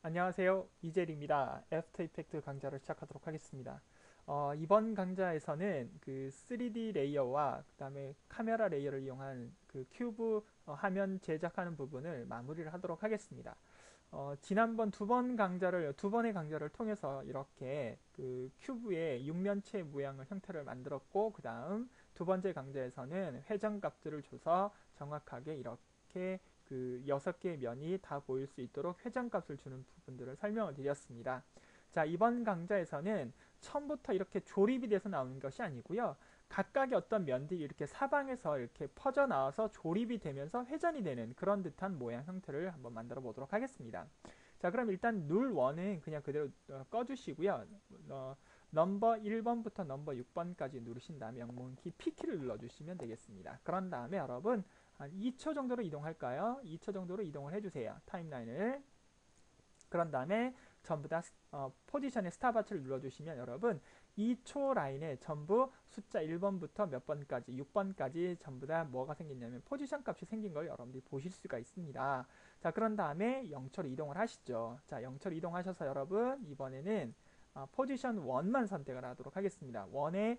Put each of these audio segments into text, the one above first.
안녕하세요. 이젤입니다. 애프터 이펙트 강좌를 시작하도록 하겠습니다. 이번 강좌에서는 그 3D 레이어와 그 다음에 카메라 레이어를 이용한 그 큐브 화면 제작하는 부분을 마무리를 하도록 하겠습니다. 지난번 두 번의 강좌를 통해서 이렇게 그 큐브의 육면체 모양을 형태를 만들었고, 그 다음 두 번째 강좌에서는 회전값들을 줘서 정확하게 이렇게 그 6개의 면이 다 보일 수 있도록 회전값을 주는 부분들을 설명을 드렸습니다. 자, 이번 강좌에서는 처음부터 이렇게 조립이 돼서 나오는 것이 아니고요. 각각의 어떤 면들이 이렇게 사방에서 이렇게 퍼져 나와서 조립이 되면서 회전이 되는 그런 듯한 모양 형태를 한번 만들어 보도록 하겠습니다. 자, 그럼 일단 룰 1은 그냥 그대로 꺼주시고요. 넘버 1번부터 넘버 6번까지 누르신 다음에 영문키 P키를 눌러주시면 되겠습니다. 그런 다음에 여러분 한 2초 정도로 이동할까요? 2초 정도로 이동을 해주세요. 타임라인을. 그런 다음에 전부 다 포지션의 스탑워치를 눌러주시면 여러분 2초 라인에 전부 숫자 1번부터 몇 번까지 6번까지 전부 다 뭐가 생겼냐면 포지션 값이 생긴 걸 여러분들이 보실 수가 있습니다. 자, 그런 다음에 0초로 이동을 하시죠. 자, 0초로 이동하셔서 여러분 이번에는 포지션 1만 선택을 하도록 하겠습니다. 1의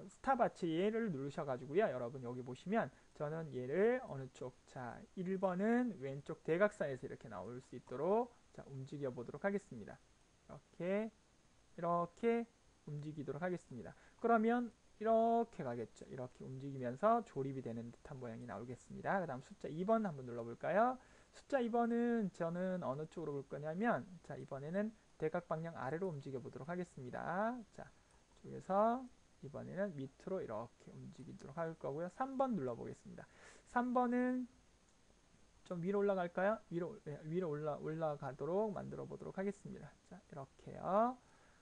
스탑워치를 누르셔가지고요. 여러분 여기 보시면 저는 얘를 어느 쪽, 자 1번은 왼쪽 대각선에서 이렇게 나올 수 있도록 자, 움직여 보도록 하겠습니다. 이렇게 움직이도록 하겠습니다. 그러면 이렇게 가겠죠. 이렇게 움직이면서 조립이 되는 듯한 모양이 나오겠습니다. 그 다음 숫자 2번 한번 눌러볼까요? 숫자 2번은 저는 어느 쪽으로 볼 거냐면 자, 이번에는 대각 방향 아래로 움직여 보도록 하겠습니다. 자, 쪽에서 이번에는 밑으로 이렇게 움직이도록 할 거고요. 3번 눌러보겠습니다. 3번은 좀 위로 올라갈까요? 위로 올라가도록 만들어 보도록 하겠습니다. 자, 이렇게요.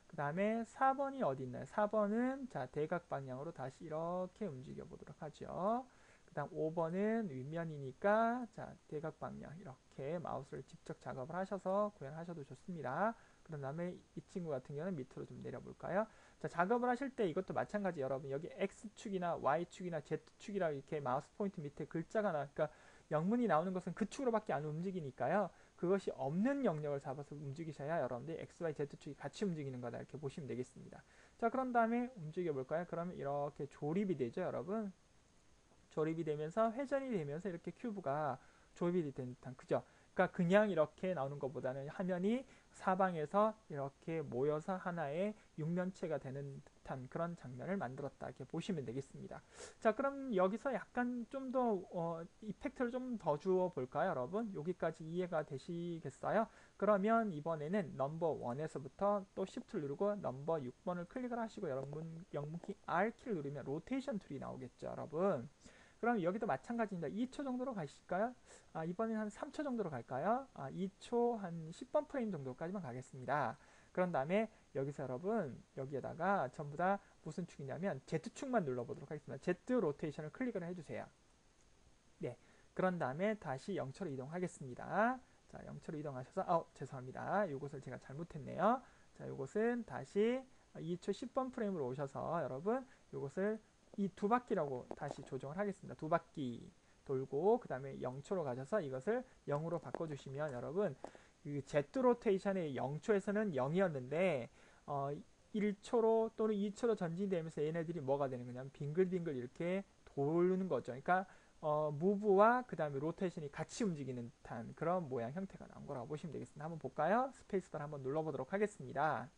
그 다음에 4번이 어디 있나요? 4번은 자, 대각 방향으로 다시 이렇게 움직여 보도록 하죠. 그 다음 5번은 윗면이니까 자, 대각 방향 이렇게 마우스를 직접 작업을 하셔서 구현하셔도 좋습니다. 그런 다음에 이 친구 같은 경우는 밑으로 좀 내려볼까요? 자, 작업을 하실 때 이것도 마찬가지 여러분 여기 X축이나 Y축이나 Z축이라 이렇게 마우스 포인트 밑에 글자가 그러니까 영문이 나오는 것은 그 축으로밖에 안 움직이니까요. 그것이 없는 영역을 잡아서 움직이셔야 여러분들이 X, Y, Z축이 같이 움직이는 거다 이렇게 보시면 되겠습니다. 자, 그런 다음에 움직여 볼까요? 그러면 이렇게 조립이 되죠, 여러분. 조립이 되면서 회전이 되면서 이렇게 큐브가 조립이 된 듯한, 그죠? 그러니까 그냥 이렇게 나오는 것보다는 화면이 사방에서 이렇게 모여서 하나의 육면체가 되는 듯한 그런 장면을 만들었다 이렇게 보시면 되겠습니다. 자, 그럼 여기서 약간 좀 더 이펙트를 좀 더 주어 볼까요, 여러분? 여기까지 이해가 되시겠어요? 그러면 이번에는 넘버 1에서부터 또 Shift 누르고 넘버 6번을 클릭을 하시고 여러분 영문키 R키를 누르면 로테이션 툴이 나오겠죠, 여러분. 그럼 여기도 마찬가지입니다. 2초 정도로 가실까요? 이번엔 한 3초 정도로 갈까요? 2초 한 10번 프레임 정도까지만 가겠습니다. 그런 다음에 여기서 여러분 여기에다가 전부 다 무슨 축이냐면 Z축만 눌러보도록 하겠습니다. Z 로테이션을 클릭을 해주세요. 네. 그런 다음에 다시 0초로 이동하겠습니다. 자, 0초로 이동하셔서 죄송합니다. 이것을 제가 잘못했네요. 자, 이것은 다시 2초 10번 프레임으로 오셔서 여러분 이것을 이 두 바퀴라고 다시 조정을 하겠습니다. 두 바퀴 돌고 그 다음에 0초로 가셔서 이것을 0으로 바꿔주시면 여러분 그 Z 로테이션의 0초에서는 0이었는데 1초로 또는 2초로 전진되면서 얘네들이 뭐가 되는 거냐면 빙글빙글 이렇게 도는 거죠. 그러니까 무브와 그 다음에 로테이션이 같이 움직이는 듯한 그런 모양 형태가 나온 거라고 보시면 되겠습니다. 한번 볼까요? 스페이스바를 한번 눌러보도록 하겠습니다.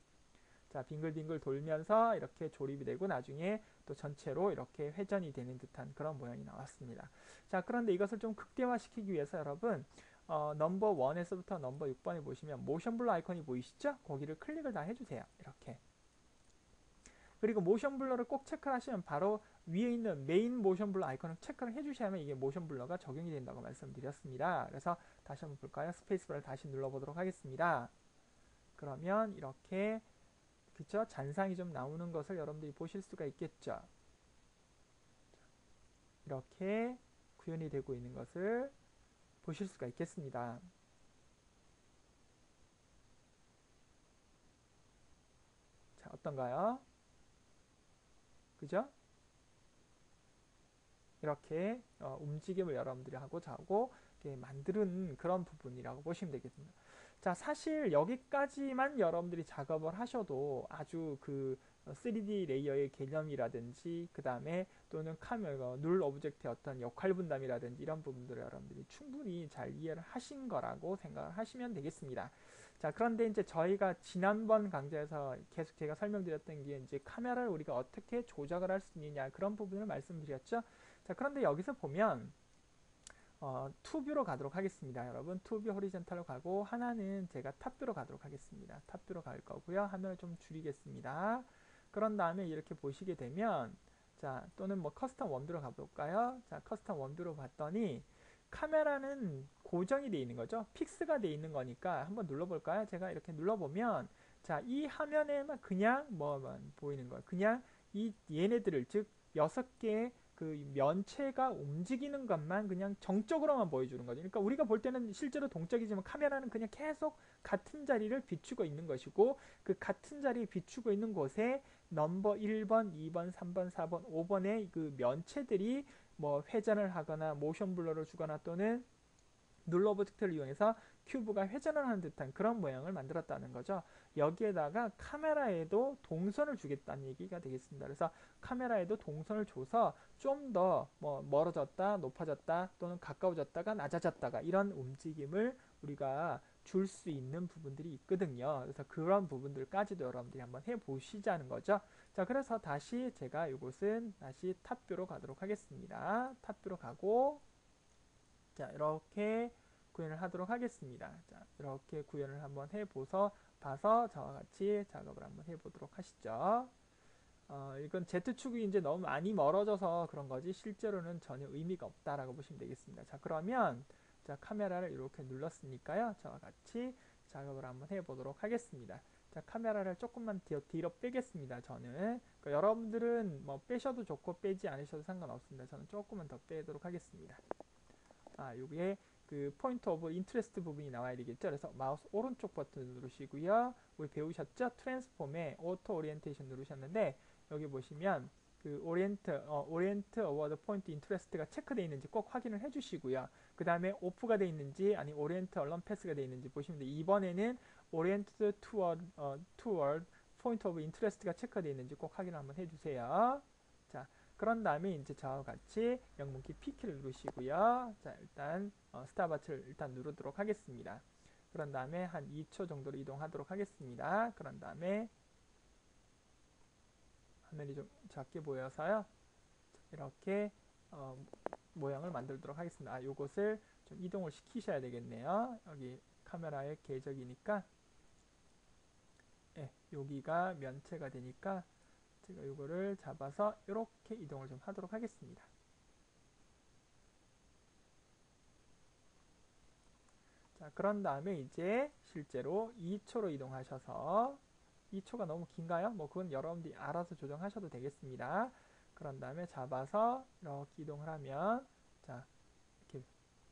자, 빙글빙글 돌면서 이렇게 조립이 되고 나중에 또 전체로 이렇게 회전이 되는 듯한 그런 모양이 나왔습니다. 자, 그런데 이것을 좀 극대화시키기 위해서 여러분 넘버 1에서부터 넘버 6번에 보시면 모션 블러 아이콘이 보이시죠? 거기를 클릭을 다 해주세요. 이렇게. 그리고 모션 블러를 꼭 체크를 하시면 바로 위에 있는 메인 모션 블러 아이콘을 체크를 해주셔야만 이게 모션 블러가 적용이 된다고 말씀드렸습니다. 그래서 다시 한번 볼까요? 스페이스바를 다시 눌러보도록 하겠습니다. 그러면 이렇게 그쵸? 잔상이 좀 나오는 것을 여러분들이 보실 수가 있겠죠. 이렇게 구현이 되고 있는 것을 보실 수가 있겠습니다. 자, 어떤가요? 그죠? 이렇게 움직임을 여러분들이 하고 자고 만드는 그런 부분이라고 보시면 되겠습니다. 자, 사실 여기까지만 여러분들이 작업을 하셔도 아주 그 3D 레이어의 개념이라든지 그 다음에 또는 카메라, 눌 오브젝트의 어떤 역할 분담이라든지 이런 부분들을 여러분들이 충분히 잘 이해를 하신 거라고 생각을 하시면 되겠습니다. 자, 그런데 이제 저희가 지난번 강좌에서 계속 제가 설명드렸던 게 이제 카메라를 우리가 어떻게 조작을 할 수 있느냐 그런 부분을 말씀드렸죠. 자, 그런데 여기서 보면 투뷰로 가도록 하겠습니다. 여러분 투뷰 호리젠탈로 가고 하나는 제가 탑뷰로 가도록 하겠습니다. 탑뷰로 갈 거고요. 화면을 좀 줄이겠습니다. 그런 다음에 이렇게 보시게 되면 자 또는 뭐 커스텀 원뷰로 가볼까요? 자 커스텀 원뷰로 봤더니 카메라는 고정이 되어 있는 거죠. 픽스가 되어 있는 거니까 한번 눌러볼까요? 제가 이렇게 눌러보면 자 이 화면에만 그냥 뭐만 보이는 거예요. 그냥 이 얘네들을 즉 6개의 그 면체가 움직이는 것만 그냥 정적으로만 보여주는 거죠. 그러니까 우리가 볼 때는 실제로 동적이지만 카메라는 그냥 계속 같은 자리를 비추고 있는 것이고 그 같은 자리에 비추고 있는 곳에 넘버 1번, 2번, 3번, 4번, 5번의 그 면체들이 뭐 회전을 하거나 모션 블러를 주거나 또는 눌러 오브젝트를 이용해서 큐브가 회전을 하는 듯한 그런 모양을 만들었다는 거죠. 여기에다가 카메라에도 동선을 주겠다는 얘기가 되겠습니다. 그래서 카메라에도 동선을 줘서 좀 더 뭐 멀어졌다, 높아졌다, 또는 가까워졌다가 낮아졌다가 이런 움직임을 우리가 줄 수 있는 부분들이 있거든요. 그래서 그런 부분들까지도 여러분들이 한번 해보시자는 거죠. 자, 그래서 다시 제가 이곳은 다시 탑뷰로 가도록 하겠습니다. 탑뷰로 가고 자, 이렇게 구현을 하도록 하겠습니다. 자, 이렇게 구현을 한번 봐서 저와 같이 작업을 한번 해보도록 하시죠. 이건 Z축이 이제 너무 많이 멀어져서 그런 거지 실제로는 전혀 의미가 없다라고 보시면 되겠습니다. 자, 그러면 자, 카메라를 이렇게 눌렀으니까요. 저와 같이 작업을 한번 해보도록 하겠습니다. 자, 카메라를 조금만 뒤로 빼겠습니다. 저는 그러니까 여러분들은 뭐 빼셔도 좋고 빼지 않으셔도 상관없습니다. 저는 조금만 더 빼도록 하겠습니다. 여기에 그 포인트 오브 인트레스트 부분이 나와야 되겠죠. 그래서 마우스 오른쪽 버튼 누르시고요. 우리 배우셨죠? 트랜스폼에 오토 오리엔테이션 누르셨는데 여기 보시면 그 오리엔트 어워드 포인트 인트레스트가 체크되어 있는지 꼭 확인을 해주시고요. 그 다음에 오프가 되어 있는지 아니 오리엔트 얼런 패스가 되어 있는지 보시면 돼. 이번에는 오리엔트 투워드 포인트 오브 인트레스트가 체크되어 있는지 꼭 확인을 한번 해주세요. 자, 그런 다음에 이제 저와 같이 영문키 P키를 누르시고요. 자, 일단 스타트를 일단 누르도록 하겠습니다. 그런 다음에 한 2초 정도로 이동하도록 하겠습니다. 그런 다음에 화면이 좀 작게 보여서요. 이렇게 모양을 만들도록 하겠습니다. 요것을 좀 이동을 시키셔야 되겠네요. 여기 카메라의 궤적이니까 여기가 면체가 되니까 제가 이거를 잡아서 이렇게 이동을 좀 하도록 하겠습니다. 자, 그런 다음에 이제 실제로 2초로 이동하셔서 2초가 너무 긴가요? 뭐 그건 여러분들이 알아서 조정하셔도 되겠습니다. 그런 다음에 잡아서 이렇게 이동을 하면 자, 이렇게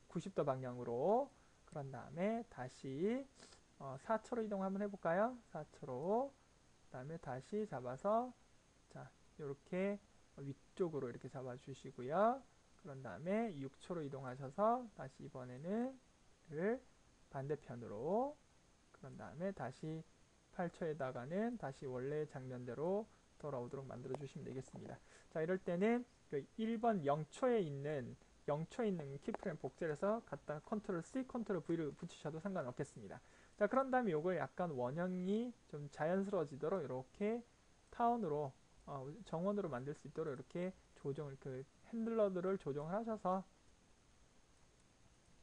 90도 방향으로 그런 다음에 다시 4초로 이동 한번 해볼까요? 4초로 그 다음에 다시 잡아서 자, 이렇게 위쪽으로 이렇게 잡아주시고요. 그런 다음에 6초로 이동하셔서 다시 이번에는 반대편으로 그런 다음에 다시 8초에다가는 다시 원래 장면대로 돌아오도록 만들어 주시면 되겠습니다. 자, 이럴 때는 그 1번 0초에 있는 키프레임 복제를 해서 갖다 컨트롤 C, 컨트롤 V를 붙이셔도 상관없겠습니다. 자, 그런 다음에 이걸 약간 원형이 좀 자연스러워지도록 이렇게 타원으로 정원으로 만들 수 있도록 이렇게 그 핸들러들을 조정을 하셔서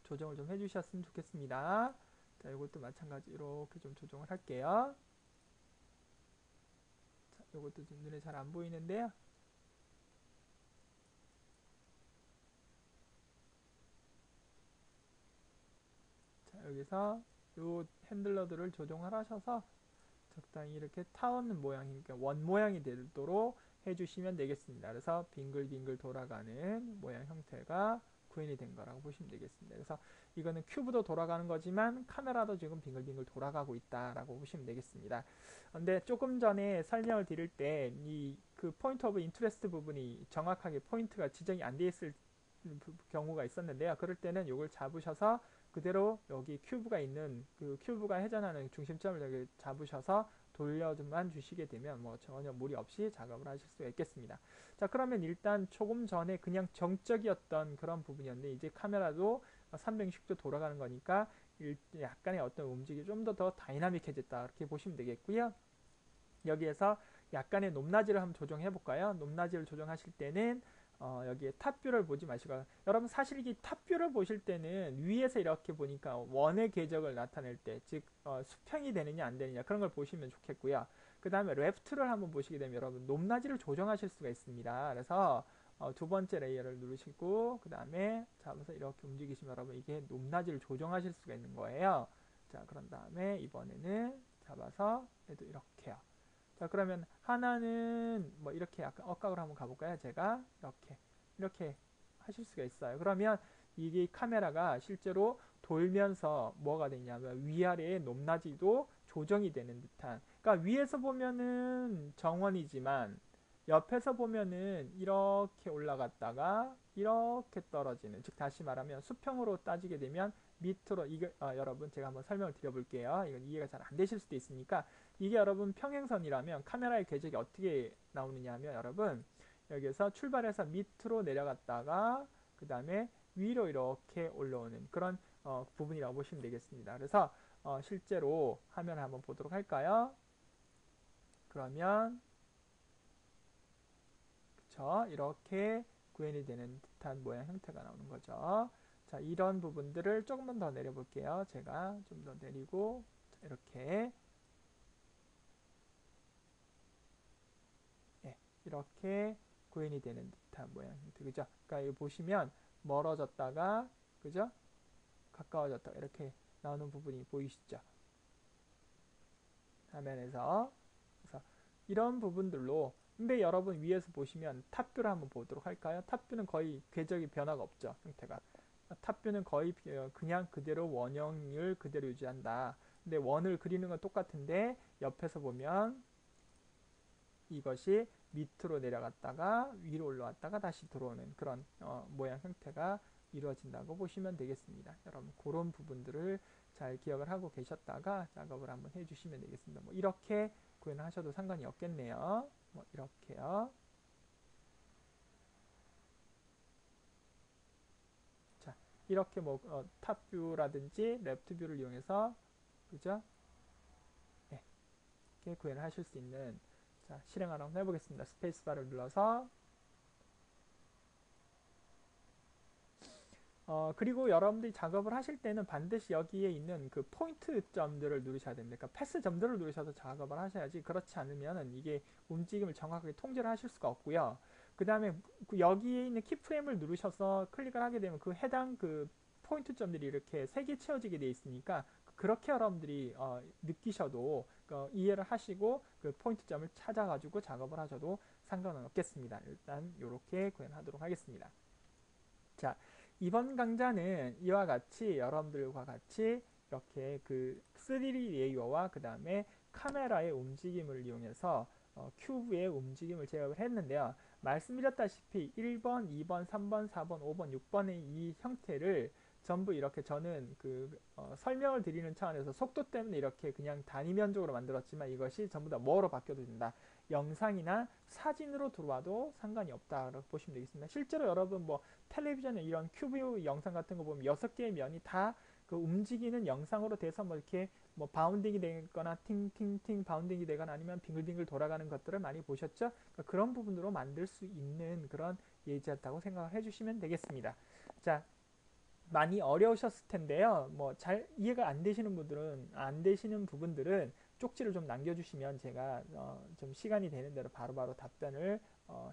조정을 좀 해주셨으면 좋겠습니다. 자, 이것도 마찬가지 이렇게 좀 조정을 할게요. 자, 이것도 좀 눈에 잘 안 보이는데요. 자, 여기서 이 핸들러들을 조정을 하셔서 적당히 이렇게 타원 모양이, 그러니까 원 모양이 되도록 해주시면 되겠습니다. 그래서 빙글빙글 돌아가는 모양 형태가 구현이 된 거라고 보시면 되겠습니다. 그래서 이거는 큐브도 돌아가는 거지만 카메라도 지금 빙글빙글 돌아가고 있다라고 보시면 되겠습니다. 근데 조금 전에 설명을 드릴 때 이 그 포인트 오브 인트레스트 부분이 정확하게 포인트가 지정이 안 돼 있을 경우가 있었는데요. 그럴 때는 이걸 잡으셔서 그대로 여기 큐브가 있는 그 큐브가 회전하는 중심점을 여기 잡으셔서 돌려만 주시게 되면 뭐 전혀 무리 없이 작업을 하실 수가 있겠습니다. 자, 그러면 일단 조금 전에 그냥 정적이었던 그런 부분이었는데 이제 카메라도 360도 돌아가는 거니까 약간의 어떤 움직임이 좀 더 다이나믹해졌다 이렇게 보시면 되겠고요. 여기에서 약간의 높낮이를 한번 조정해 볼까요? 높낮이를 조정하실 때는 여기에 탑뷰를 보지 마시고, 여러분 사실 이 탑뷰를 보실 때는 위에서 이렇게 보니까 원의 궤적을 나타낼 때, 즉 수평이 되느냐 안 되느냐 그런 걸 보시면 좋겠고요. 그 다음에 레프트를 한번 보시게 되면 여러분 높낮이를 조정하실 수가 있습니다. 그래서 두 번째 레이어를 누르시고 그 다음에 잡아서 이렇게 움직이시면 여러분 이게 높낮이를 조정하실 수가 있는 거예요. 자, 그런 다음에 이번에는 잡아서 얘도 이렇게요. 자, 그러면 하나는 뭐 이렇게 약간 억각으로 한번 가볼까요? 제가 이렇게 하실 수가 있어요. 그러면 이게 카메라가 실제로 돌면서 뭐가 되냐면 위아래의 높낮이도 조정이 되는 듯한, 그러니까 위에서 보면은 정원이지만 옆에서 보면은 이렇게 올라갔다가 이렇게 떨어지는, 즉 다시 말하면 수평으로 따지게 되면 밑으로, 이거 여러분 제가 한번 설명을 드려볼게요. 이건 이해가 잘 안 되실 수도 있으니까, 이게 여러분 평행선이라면 카메라의 궤적이 어떻게 나오느냐 하면 여러분 여기서 출발해서 밑으로 내려갔다가 그 다음에 위로 이렇게 올라오는 그런 부분이라고 보시면 되겠습니다. 그래서 실제로 화면을 한번 보도록 할까요? 그러면 그쵸, 이렇게 구현이 되는 듯한 모양 형태가 나오는 거죠. 자, 이런 부분들을 조금만 더 내려볼게요. 제가 좀 더 내리고 이렇게 이렇게 구현이 되는 듯한 모양 형태, 그죠? 그러니까 여기 보시면 멀어졌다가 그죠? 가까워졌다가 이렇게 나오는 부분이 보이시죠? 화면에서. 그래서 이런 부분들로, 근데 여러분 위에서 보시면 탑뷰를 한번 보도록 할까요? 탑뷰는 거의 궤적이 변화가 없죠, 형태가. 탑뷰는 거의 그냥 그대로 원형을 그대로 유지한다. 근데 원을 그리는 건 똑같은데 옆에서 보면 이것이 밑으로 내려갔다가 위로 올라왔다가 다시 들어오는 그런 모양 형태가 이루어진다고 보시면 되겠습니다. 여러분 그런 부분들을 잘 기억을 하고 계셨다가 작업을 한번 해주시면 되겠습니다. 뭐 이렇게 구현하셔도 상관이 없겠네요. 뭐 이렇게요. 자, 이렇게 뭐 탑뷰라든지 랩트뷰를 이용해서 그죠? 네, 이렇게 구현을 하실 수 있는, 자, 실행을 한번 해보겠습니다. 스페이스바를 눌러서 그리고 여러분들이 작업을 하실 때는 반드시 여기에 있는 그 포인트 점들을 누르셔야 됩니다. 그러니까 패스 점들을 누르셔서 작업을 하셔야지, 그렇지 않으면 이게 움직임을 정확하게 통제를 하실 수가 없고요. 그 다음에 여기에 있는 키프레임을 누르셔서 클릭을 하게 되면 그 해당 그 포인트 점들이 이렇게 3개 채워지게 되어 있으니까 그렇게 여러분들이 느끼셔도 이해를 하시고 그 포인트 점을 찾아가지고 작업을 하셔도 상관은 없겠습니다. 일단 이렇게 구현하도록 하겠습니다. 자, 이번 강좌는 이와 같이 여러분들과 같이 이렇게 그 3D 레이어와 그 다음에 카메라의 움직임을 이용해서 큐브의 움직임을 제작을 했는데요. 말씀드렸다시피 1번, 2번, 3번, 4번, 5번, 6번의 이 형태를 전부 이렇게 저는 설명을 드리는 차원에서 속도 때문에 이렇게 그냥 단위면적으로 만들었지만 이것이 전부 다 뭐로 바뀌어도 된다. 영상이나 사진으로 들어와도 상관이 없다라고 보시면 되겠습니다. 실제로 여러분 뭐 텔레비전에 이런 큐브 영상 같은 거 보면 6개의 면이 다 그 움직이는 영상으로 돼서 뭐 이렇게 뭐 바운딩이 되거나 팅팅팅 바운딩이 되거나 아니면 빙글빙글 돌아가는 것들을 많이 보셨죠? 그러니까 그런 부분으로 만들 수 있는 그런 예제였다고 생각을 해주시면 되겠습니다. 자, 많이 어려우셨을 텐데요. 뭐 잘 이해가 안 되시는 분들은, 안 되시는 부분들은 쪽지를 좀 남겨주시면 제가 좀 시간이 되는 대로 바로바로 답변을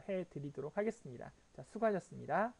해드리도록 하겠습니다. 자, 수고하셨습니다.